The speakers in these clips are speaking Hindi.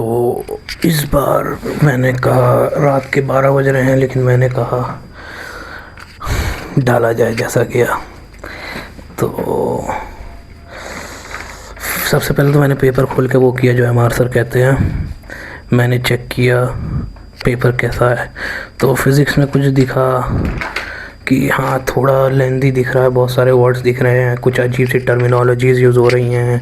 तो इस बार मैंने कहा, रात के 12 बज रहे हैं, लेकिन मैंने कहा डाला जाए जैसा किया। तो सबसे पहले तो मैंने पेपर खोल के वो किया जो एमआर सर कहते हैं। मैंने चेक किया पेपर कैसा है, तो फिज़िक्स में कुछ दिखा कि हाँ थोड़ा लेंदी दिख रहा है, बहुत सारे वर्ड्स दिख रहे हैं, कुछ अजीब सी टर्मिनोलॉजीज़ यूज़ हो रही हैं,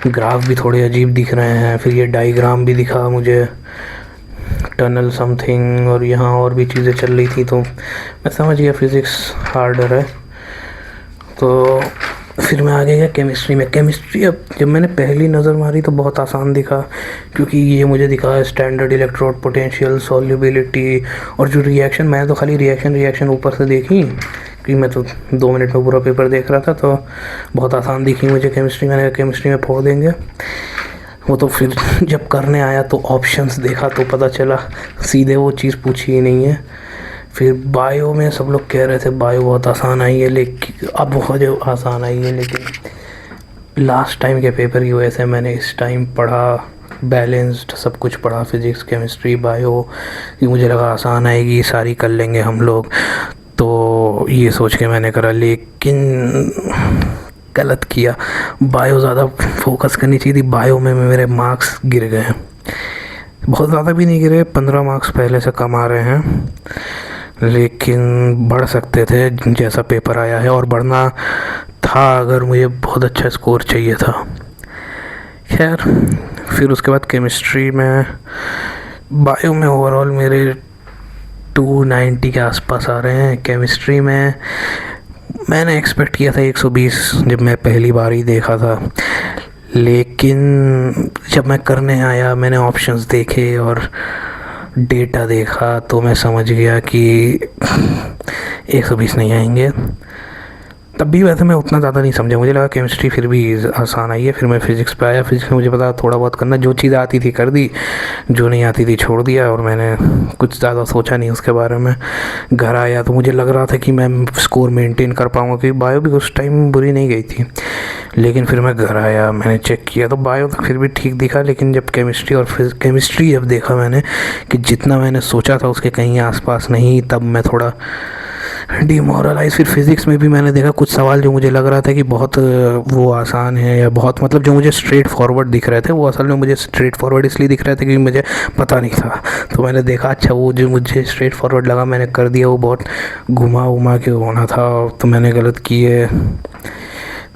ग्राफ भी थोड़े अजीब दिख रहे हैं। फिर ये डायग्राम भी दिखा मुझे, टनल समथिंग, और यहाँ और भी चीज़ें चल रही थी। तो मैं समझ गया फिज़िक्स हार्डर है। तो फिर मैं आ गया केमिस्ट्री में। केमिस्ट्री अब जब मैंने पहली नज़र मारी तो बहुत आसान दिखा, क्योंकि ये मुझे दिखा स्टैंडर्ड इलेक्ट्रोड पोटेंशियल, सॉल्युबिलिटी, और जो रिएक्शन, मैंने तो खाली रिएक्शन ऊपर से देखी, क्योंकि मैं तो 2 मिनट में पूरा पेपर देख रहा था, तो बहुत आसान दिखी मुझे केमिस्ट्री। मैंने कहा केमिस्ट्री में फोड़ देंगे वो। तो फिर जब करने आया तो ऑप्शंस देखा तो पता चला सीधे वो चीज़ पूछी ही नहीं है। फिर बायो में सब लोग कह रहे थे बायो बहुत आसान आई है, लेकिन अब बहुत आसान आई है, लेकिन लास्ट टाइम के पेपर की वजह से मैंने इस टाइम पढ़ा, बैलेंस्ड सब कुछ पढ़ा, फिज़िक्स केमिस्ट्री बायो, कि मुझे लगा आसान आएगी, सारी कर लेंगे हम लोग। तो ये सोच के मैंने करा, लेकिन गलत किया। बायो ज़्यादा फोकस करनी चाहिए थी। बायो में मेरे मार्क्स गिर गए हैं, बहुत ज़्यादा भी नहीं गिरे, 15 मार्क्स पहले से कम आ रहे हैं, लेकिन बढ़ सकते थे जैसा पेपर आया है, और बढ़ना था अगर मुझे बहुत अच्छा स्कोर चाहिए था। खैर, फिर उसके बाद केमिस्ट्री में, बायो में ओवरऑल मेरे 290 के आसपास आ रहे हैं। केमिस्ट्री में मैंने एक्सपेक्ट किया था 120 जब मैं पहली बार ही देखा था, लेकिन जब मैं करने आया मैंने ऑप्शंस देखे और डेटा देखा तो मैं समझ गया कि 120 नहीं आएंगे। तब भी वैसे मैं उतना ज़्यादा नहीं समझा, मुझे लगा केमिस्ट्री फिर भी आसान आई है। फिर मैं फिज़िक्स पे आया। फिज़िक्स में मुझे पता थोड़ा बहुत करना, जो चीज़ आती थी कर दी, जो नहीं आती थी छोड़ दिया, और मैंने कुछ ज़्यादा सोचा नहीं उसके बारे में। घर आया तो मुझे लग रहा था कि मैं स्कोर मेंटेन कर पाऊँगा, क्योंकि बायो भी उस टाइम बुरी नहीं गई थी। लेकिन फिर मैं घर आया, मैंने चेक किया तो बायो तो फिर भी ठीक दिखा, लेकिन जब केमिस्ट्री जब देखा मैंने कि जितना मैंने सोचा था उसके कहीं आसपास नहीं, तब मैं थोड़ा डिमोरलाइज। फिर फिज़िक्स में भी मैंने देखा कुछ सवाल जो मुझे लग रहा था कि बहुत वो आसान है, या बहुत मतलब जो मुझे स्ट्रेट फॉरवर्ड दिख रहे थे, वो असल में मुझे स्ट्रेट फॉरवर्ड इसलिए दिख रहे थे क्योंकि मुझे पता नहीं था। तो मैंने देखा अच्छा वो जो मुझे स्ट्रेट फॉरवर्ड लगा मैंने कर दिया, वो बहुत घुमा के होना था, तो मैंने गलत किए।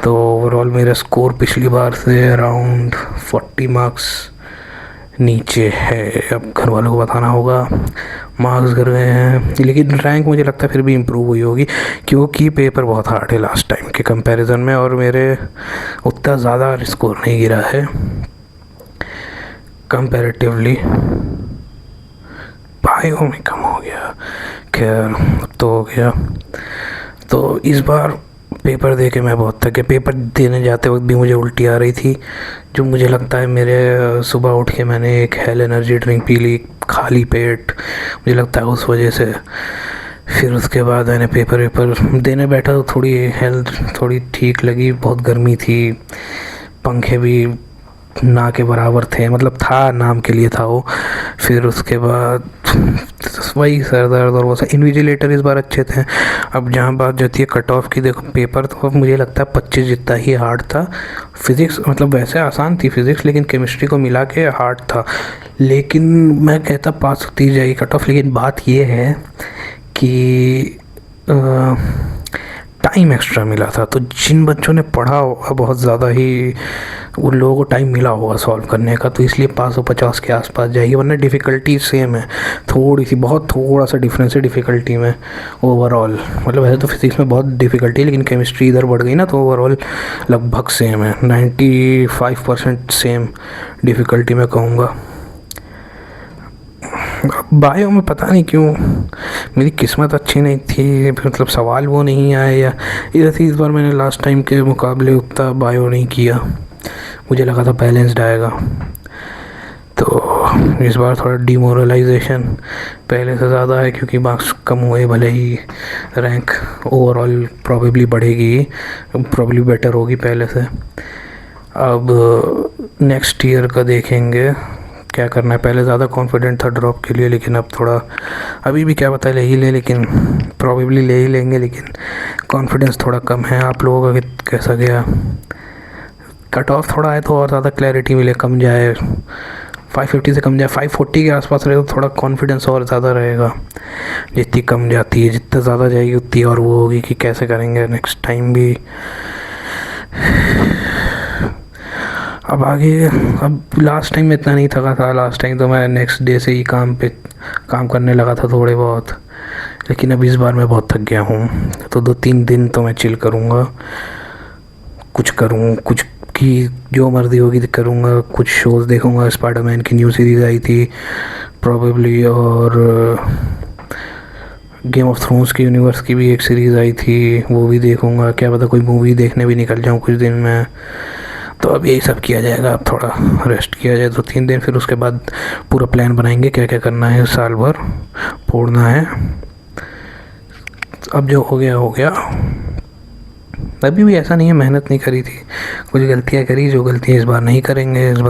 तो ओवरऑल मेरा स्कोर पिछली बार से अराउंड 40 मार्क्स नीचे है। अब घर वालों को बताना होगा, मार्क्स गिर गए हैं, लेकिन रैंक मुझे लगता है फिर भी इम्प्रूव हुई होगी, क्योंकि पेपर बहुत हार्ड है लास्ट टाइम के कंपैरिजन में, और मेरे उतना ज़्यादा स्कोर नहीं गिरा है कंपैरेटिवली। बायो में कम हो गया, खैर तो हो गया। तो इस बार पेपर दे के मैं बहुत थक गया। पेपर देने जाते वक्त भी मुझे उल्टी आ रही थी, जो मुझे लगता है मेरे सुबह उठ के मैंने एक हेल एनर्जी ड्रिंक पी ली खाली पेट, मुझे लगता है उस वजह से। फिर उसके बाद मैंने पेपर देने बैठा तो थोड़ी हेल्थ थोड़ी ठीक लगी, बहुत गर्मी थी, पंखे भी ना के बराबर थे, मतलब था नाम के लिए था वो। फिर उसके बाद वही सर दर्द और वो सब। इन्विजिलेटर इस बार अच्छे थे। अब जहाँ बात जाती है कट ऑफ की, देखो पेपर तो अब मुझे लगता है 25 जितना ही हार्ड था। फिज़िक्स मतलब वैसे आसान थी फिज़िक्स, लेकिन केमिस्ट्री को मिला के हार्ड था। लेकिन मैं कहता पास होती जाएगी कट ऑफ, लेकिन बात ये है कि टाइम एक्स्ट्रा मिला था। तो जिन बच्चों ने पढ़ा होगा बहुत ज़्यादा ही, उन लोगों को टाइम मिला होगा सॉल्व करने का, तो इसलिए 550 के आसपास जाएगी। वरना डिफ़िकल्टी सेम है, थोड़ी सी बहुत थोड़ा सा डिफरेंस है डिफ़िकल्टी में ओवरऑल। मतलब वैसे तो फिज़िक्स में बहुत डिफ़िकल्टी, लेकिन केमिस्ट्री इधर बढ़ गई ना, तो ओवरऑल लगभग सेम है, 95% सेम डिफ़िकल्टी मैं कहूँगा। बायो में पता नहीं क्यों मेरी किस्मत अच्छी नहीं थी, मतलब सवाल वो नहीं आए, या इधर से इस बार मैंने लास्ट टाइम के मुकाबले उतना बायो नहीं किया, मुझे लगा था बैलेंस्ड आएगा। तो इस बार थोड़ा डिमोरलाइजेशन पहले से ज़्यादा है, क्योंकि मार्क्स कम हुए, भले ही रैंक ओवरऑल प्रॉबेबली बढ़ेगी, प्रॉबेबली बेटर होगी पहले से। अब नेक्स्ट ईयर का देखेंगे क्या करना है। पहले ज़्यादा कॉन्फिडेंट था ड्रॉप के लिए, लेकिन अब थोड़ा, अभी भी क्या पता ले ही ले, लेकिन प्रॉबेबली ले ही लेंगे, लेकिन कॉन्फिडेंस थोड़ा कम है। आप लोगों का कैसा गया? कट ऑफ थोड़ा है तो और ज़्यादा क्लैरिटी मिले, कम जाए 550 से कम जाए, 540 के आसपास रहे तो थोड़ा कॉन्फिडेंस और ज़्यादा रहेगा। जितनी कम जाती है, जितना ज़्यादा जाएगी उतनी और वो होगी कि कैसे करेंगे नेक्स्ट टाइम भी। अब आगे, अब लास्ट टाइम में इतना नहीं थका था, लास्ट टाइम तो मैं नेक्स्ट डे से ही काम करने लगा था थोड़े बहुत, लेकिन अब इस बार मैं बहुत थक गया हूँ। तो 2-3 दिन तो मैं चिल करूँगा, कुछ की जो मर्ज़ी होगी करूँगा। कुछ शोज़ देखूँगा, स्पाइडरमैन की न्यू सीरीज़ आई थी प्रॉबेबली, और गेम ऑफ थ्रोन्स की यूनिवर्स की भी एक सीरीज़ आई थी, वो भी देखूँगा। क्या पता कोई मूवी देखने भी निकल जाऊँ कुछ दिन में। तो अब यही सब किया जाएगा, अब थोड़ा रेस्ट किया जाए 2-3 दिन, फिर उसके बाद पूरा प्लान बनाएंगे क्या क्या करना है, साल भर फोड़ना है। अब जो हो गया हो गया। अभी भी ऐसा नहीं है मेहनत नहीं करी थी, कुछ गलतियाँ करी, जो गलतियाँ इस बार नहीं करेंगे। इस बार